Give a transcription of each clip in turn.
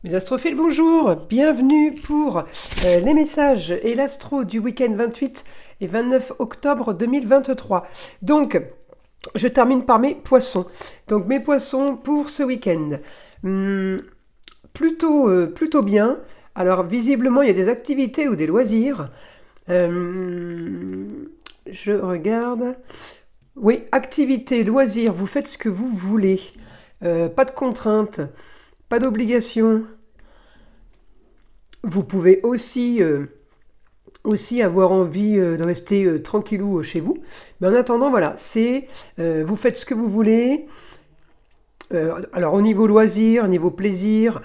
Mes astrophiles, bonjour, bienvenue pour les messages et l'astro du week-end 28 et 29 octobre 2023. Donc, je termine par mes poissons. Donc, mes poissons pour ce week-end. Plutôt bien. Alors, visiblement, il y a des activités ou des loisirs. Je regarde. Oui, activités, loisirs, vous faites ce que vous voulez. Pas de contraintes. Pas d'obligation. Vous pouvez aussi avoir envie de rester tranquillou chez vous. Mais en attendant, voilà, vous faites ce que vous voulez. Alors au niveau loisir, au niveau plaisir,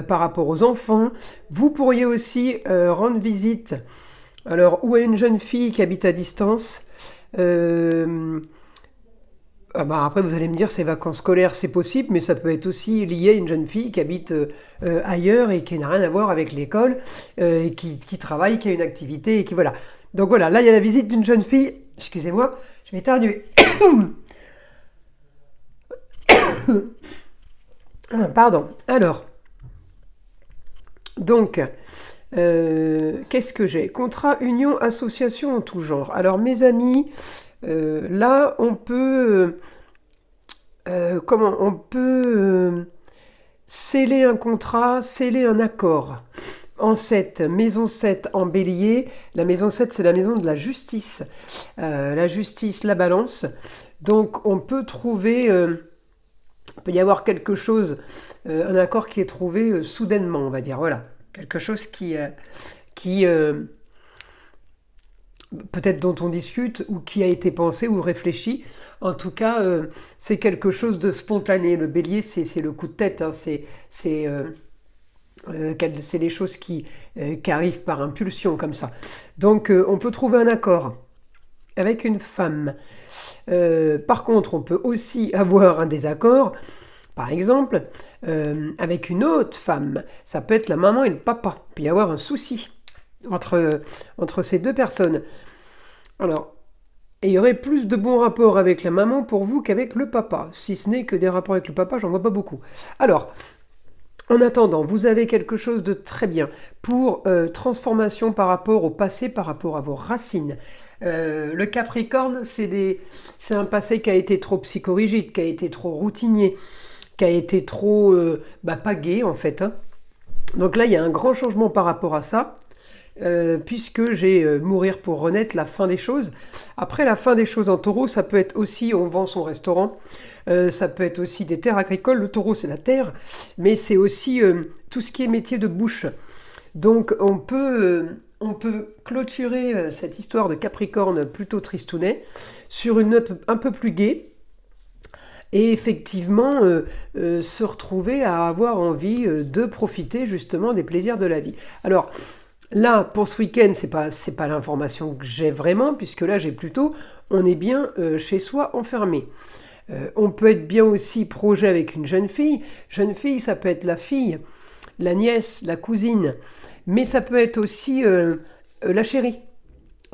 par rapport aux enfants, vous pourriez aussi rendre visite. Alors, ou à une jeune fille qui habite à distance. Après, vous allez me dire, ces vacances scolaires, c'est possible, mais ça peut être aussi lié à une jeune fille qui habite ailleurs et qui n'a rien à voir avec l'école, et qui travaille, qui a une activité, et qui voilà. Donc voilà, là, il y a la visite d'une jeune fille. Excusez-moi, je vais éternuer. Pardon. Alors, donc, qu'est-ce que j'ai? Contrat, union, association en tout genre. Alors, mes amis, là, on peut sceller un contrat, sceller un accord. En 7, maison 7 en bélier. La maison 7, c'est la maison de la justice. La justice, la balance. Donc, on peut trouver... il peut y avoir quelque chose, un accord qui est trouvé soudainement, on va dire. Voilà. Quelque chose qui peut-être dont on discute, ou qui a été pensé ou réfléchi. En tout cas, c'est quelque chose de spontané. Le bélier, c'est le coup de tête. Hein. C'est les choses qui arrivent par impulsion, comme ça. Donc, on peut trouver un accord avec une femme. Par contre, on peut aussi avoir un désaccord, par exemple, avec une autre femme. Ça peut être la maman et le papa. Il peut y avoir un souci entre ces deux personnes. Alors, il y aurait plus de bons rapports avec la maman pour vous qu'avec le papa. Si ce n'est que des rapports avec le papa, j'en vois pas beaucoup. Alors, en attendant, vous avez quelque chose de très bien pour transformation par rapport au passé, par rapport à vos racines. Le Capricorne, c'est un passé qui a été trop psychorigide, qui a été trop routinier, qui a été trop pas gai en fait. Hein. Donc là, il y a un grand changement par rapport à ça. Puisque j'ai mourir pour renaître, la fin des choses. Après, la fin des choses en taureau, ça peut être aussi, on vend son restaurant, ça peut être aussi des terres agricoles. Le taureau, c'est la terre, mais c'est aussi tout ce qui est métier de bouche. Donc, on peut clôturer cette histoire de Capricorne plutôt tristounet sur une note un peu plus gaie. Et effectivement, se retrouver à avoir envie de profiter justement des plaisirs de la vie. Alors, là, pour ce week-end, c'est pas l'information que j'ai vraiment, puisque là, j'ai plutôt, on est bien chez soi enfermé. On peut être bien aussi projet avec une jeune fille. Jeune fille, ça peut être la fille, la nièce, la cousine, mais ça peut être aussi la chérie.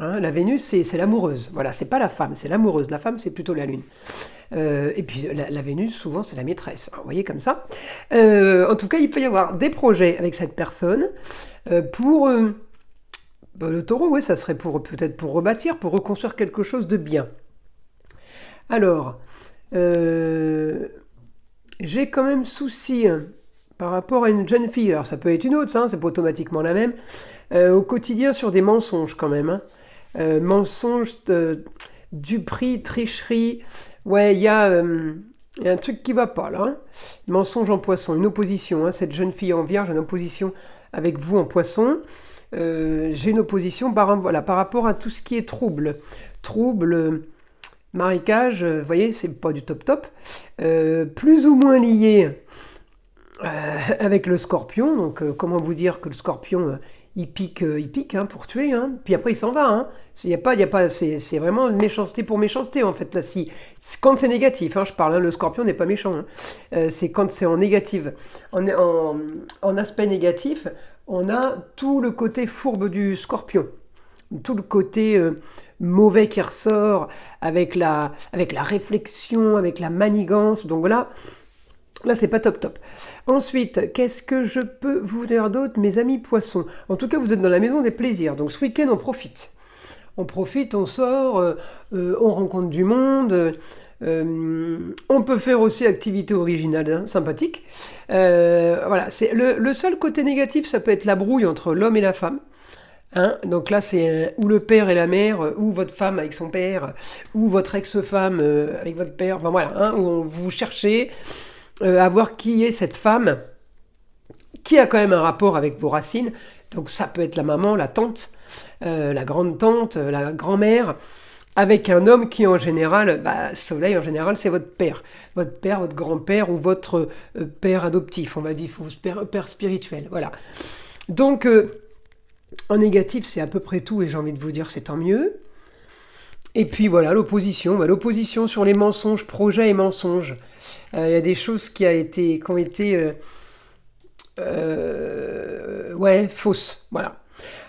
Hein, la Vénus, c'est l'amoureuse. Voilà, c'est pas la femme, c'est l'amoureuse. La femme, c'est plutôt la Lune. Et puis la Vénus, souvent, c'est la maîtresse. Vous voyez, comme ça. En tout cas, il peut y avoir des projets avec cette personne pour... le taureau, oui, ça serait peut-être pour rebâtir, pour reconstruire quelque chose de bien. Alors, j'ai quand même souci par rapport à une jeune fille. Alors, ça peut être une autre, ça, c'est pas automatiquement la même. Au quotidien, sur des mensonges, quand même. Hein. Mensonges, duperie, tricherie. Ouais, il y a un truc qui va pas, là. Hein. Mensonge en poisson, une opposition. Hein. Cette jeune fille en vierge, une opposition avec vous en poisson. J'ai une opposition par rapport à tout ce qui est trouble. Trouble, marécage, vous voyez, c'est pas du top. Plus ou moins lié avec le scorpion. Donc, comment vous dire que le scorpion, il pique hein, pour tuer. Hein. Puis après, il s'en va. Hein. C'est vraiment une méchanceté pour méchanceté, en fait. Là, quand c'est négatif, hein, je parle, hein, le scorpion n'est pas méchant. Hein. C'est quand c'est en négative. En aspect négatif, on a tout le côté fourbe du scorpion. Tout le côté mauvais qui ressort avec la réflexion, avec la manigance. Donc voilà, Là, c'est pas top top. Ensuite, qu'est-ce que je peux vous dire d'autre, mes amis poissons? En tout cas, vous êtes dans la maison des plaisirs. Donc ce week-end, on profite. On profite, on sort, on rencontre du monde. On peut faire aussi activité originale, hein, sympathique. Voilà, c'est le seul côté négatif, ça peut être la brouille entre l'homme et la femme. Hein, donc là, c'est ou le père et la mère, ou votre femme avec son père, ou votre ex-femme avec votre père. Enfin voilà, hein, où vous cherchez à voir qui est cette femme qui a quand même un rapport avec vos racines. Donc ça peut être la maman, la tante, la grande-tante, la grand-mère, avec un homme qui en général, Soleil en général, c'est votre père, votre grand-père ou votre père adoptif, on va dire, père spirituel, voilà. Donc en négatif, c'est à peu près tout, et j'ai envie de vous dire, c'est tant mieux. Et puis voilà, l'opposition. L'opposition sur les mensonges, projets et mensonges. Il y a des choses qui ont été fausses. Voilà.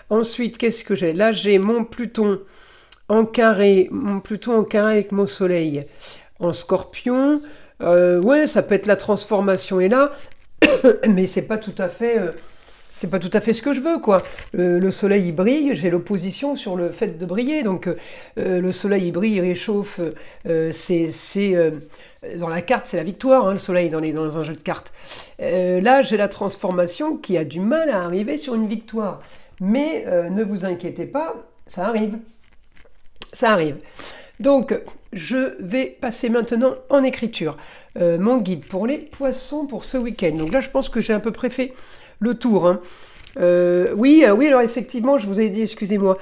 Ensuite, qu'est-ce que j'ai? Là, j'ai mon Pluton en carré avec mon Soleil en Scorpion. Ça peut être la transformation est là, mais c'est pas tout à fait ce que je veux, quoi. Le soleil, il brille, j'ai l'opposition sur le fait de briller. Donc, le soleil, il brille, il réchauffe. Dans la carte, c'est la victoire, hein, le soleil, dans un jeu de cartes. Là, j'ai la transformation qui a du mal à arriver sur une victoire. Mais ne vous inquiétez pas, ça arrive. Ça arrive. Donc, je vais passer maintenant en écriture. Mon guide pour les poissons pour ce week-end. Donc là, je pense que j'ai à peu près fait le tour. Hein. Oui, alors effectivement, je vous ai dit, excusez-moi,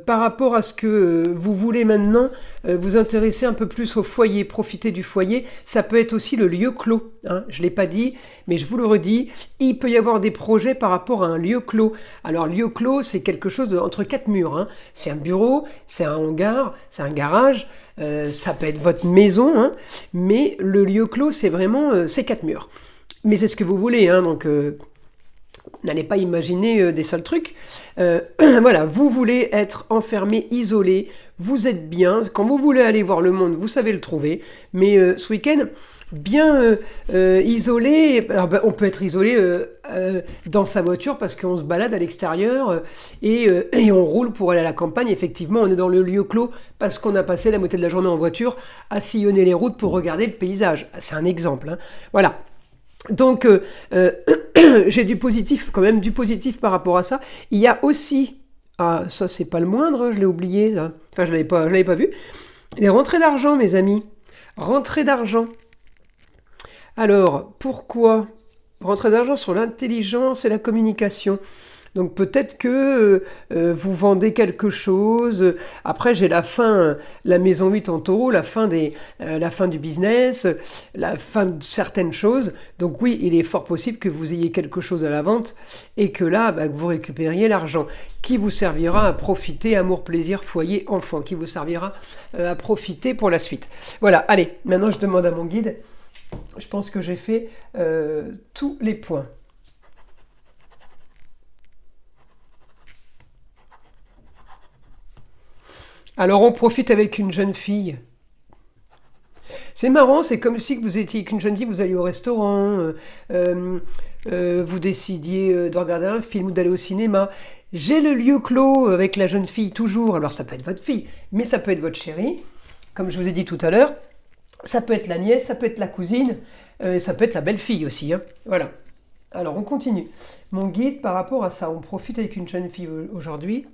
par rapport à ce que vous voulez maintenant, vous intéresser un peu plus au foyer, profiter du foyer, ça peut être aussi le lieu clos. Hein. Je ne l'ai pas dit, mais je vous le redis, il peut y avoir des projets par rapport à un lieu clos. Alors, lieu clos, c'est quelque chose entre quatre murs. Hein. C'est un bureau, c'est un hangar, c'est un garage, ça peut être votre maison, hein, mais le lieu clos, c'est vraiment ces quatre murs. Mais c'est ce que vous voulez, hein, donc n'allez pas imaginer des seuls trucs. Voilà, vous voulez être enfermé, isolé, vous êtes bien. Quand vous voulez aller voir le monde, vous savez le trouver. Mais ce week-end, bien isolé, on peut être isolé dans sa voiture parce qu'on se balade à l'extérieur et on roule pour aller à la campagne. Effectivement, on est dans le lieu clos parce qu'on a passé la moitié de la journée en voiture à sillonner les routes pour regarder le paysage. C'est un exemple. Hein. Voilà. Donc, j'ai du positif, quand même, du positif par rapport à ça. Il y a aussi, ça c'est pas le moindre, hein, je l'ai oublié, là. Enfin je l'avais pas vu, les rentrées d'argent, mes amis. Rentrées d'argent. Alors, pourquoi? Rentrées d'argent sur l'intelligence et la communication. Donc peut-être que vous vendez quelque chose. Après, j'ai la fin, la maison 8 en taureau, la fin du business, la fin de certaines choses. Donc oui, il est fort possible que vous ayez quelque chose à la vente et que là, que vous récupériez l'argent qui vous servira à profiter, amour, plaisir, foyer, enfant, qui vous servira à profiter pour la suite. Voilà, allez, maintenant je demande à mon guide. Je pense que j'ai fait tous les points. Alors on profite avec une jeune fille. C'est marrant, c'est comme si vous étiez avec une jeune fille, vous alliez au restaurant, vous décidiez de regarder un film ou d'aller au cinéma. J'ai le lieu clos avec la jeune fille toujours, alors ça peut être votre fille, mais ça peut être votre chérie, comme je vous ai dit tout à l'heure. Ça peut être la nièce, ça peut être la cousine, ça peut être la belle-fille aussi. Hein. Voilà. Alors on continue. Mon guide par rapport à ça, on profite avec une jeune fille aujourd'hui.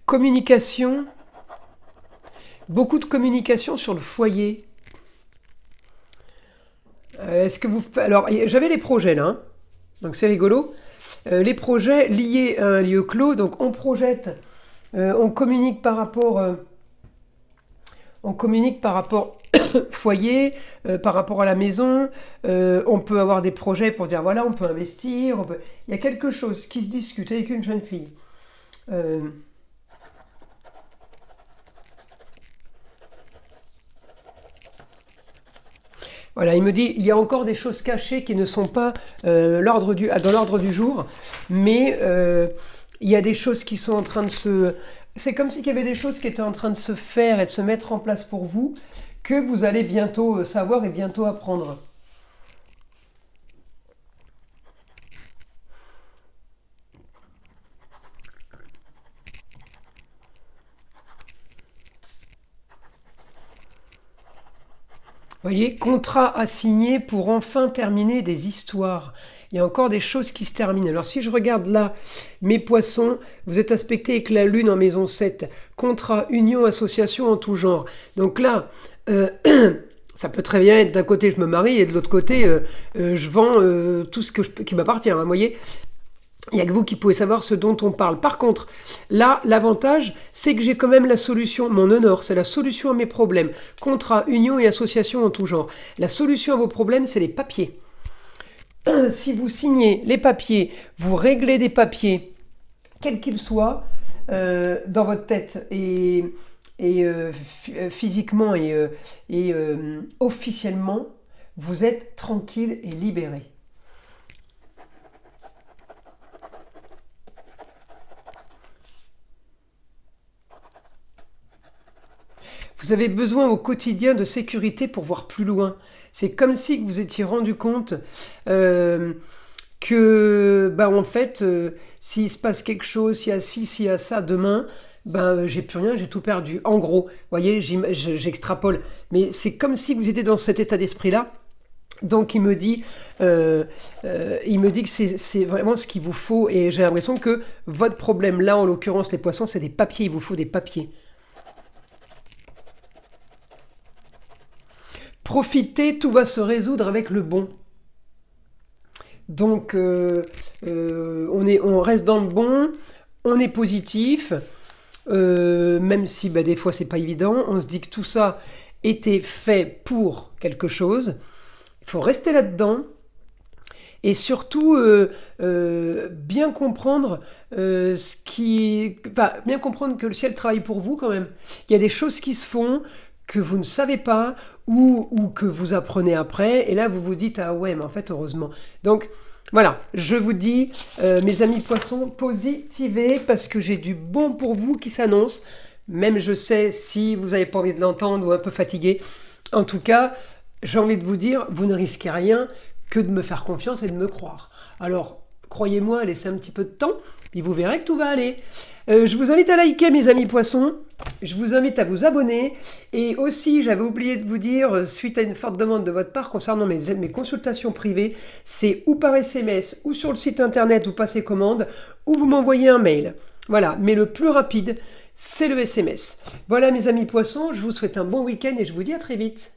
Communication, beaucoup de communication sur le foyer. Est-ce que vous... Alors, j'avais les projets là, hein. Donc c'est rigolo. Les projets liés à un lieu clos, donc on projette, on communique par rapport foyer, par rapport à la maison. On peut avoir des projets pour dire voilà, on peut investir. Il y a quelque chose qui se discute avec une jeune fille. Voilà, il me dit, il y a encore des choses cachées qui ne sont pas dans l'ordre du jour, mais il y a des choses qui sont en train de C'est comme s'il y avait des choses qui étaient en train de se faire et de se mettre en place pour vous, que vous allez bientôt savoir et bientôt apprendre. Voyez, contrat à signer pour enfin terminer des histoires. Il y a encore des choses qui se terminent. Alors si je regarde là, mes poissons, vous êtes aspectés avec la lune en maison 7. Contrat, union, association en tout genre. Donc là, ça peut très bien être d'un côté je me marie et de l'autre côté je vends tout ce qui m'appartient. Hein, vous voyez, il n'y a que vous qui pouvez savoir ce dont on parle. Par contre, là, l'avantage, c'est que j'ai quand même la solution. Mon honneur, c'est la solution à mes problèmes. Contrat, union et association en tout genre. La solution à vos problèmes, c'est les papiers. Si vous signez les papiers, vous réglez des papiers, quels qu'ils soient, dans votre tête et physiquement et officiellement, vous êtes tranquille et libéré. Vous avez besoin au quotidien de sécurité pour voir plus loin. C'est comme si vous étiez rendu compte que, bah, en fait, s'il se passe quelque chose, s'il y a ci, s'il y a ça demain, ben, j'ai plus rien, j'ai tout perdu. En gros, vous voyez, j'extrapole. Mais c'est comme si vous étiez dans cet état d'esprit-là. Donc il me dit que c'est vraiment ce qu'il vous faut. Et j'ai l'impression que votre problème, là, en l'occurrence, les poissons, c'est des papiers. Il vous faut des papiers. Profitez, tout va se résoudre avec le bon. Donc, on reste dans le bon, on est positif, même si bah, des fois c'est pas évident. On se dit que tout ça était fait pour quelque chose. Il faut rester là-dedans et surtout bien comprendre bien comprendre que le ciel travaille pour vous quand même. Il y a des choses qui se font que vous ne savez pas ou que vous apprenez après et là vous vous dites ah ouais mais en fait heureusement. Donc voilà, je vous dis mes amis poissons, positivez parce que j'ai du bon pour vous qui s'annonce. Même je sais si vous n'avez pas envie de l'entendre ou un peu fatigué. En tout cas, j'ai envie de vous dire, vous ne risquez rien que de me faire confiance et de me croire. Alors, croyez-moi, laissez un petit peu de temps, puis vous verrez que tout va aller. Je vous invite à liker, mes amis poissons. Je vous invite à vous abonner. Et aussi, j'avais oublié de vous dire, suite à une forte demande de votre part concernant mes consultations privées, c'est ou par SMS, ou sur le site internet, vous passez commande, ou vous m'envoyez un mail. Voilà, mais le plus rapide, c'est le SMS. Voilà, mes amis poissons, je vous souhaite un bon week-end et je vous dis à très vite.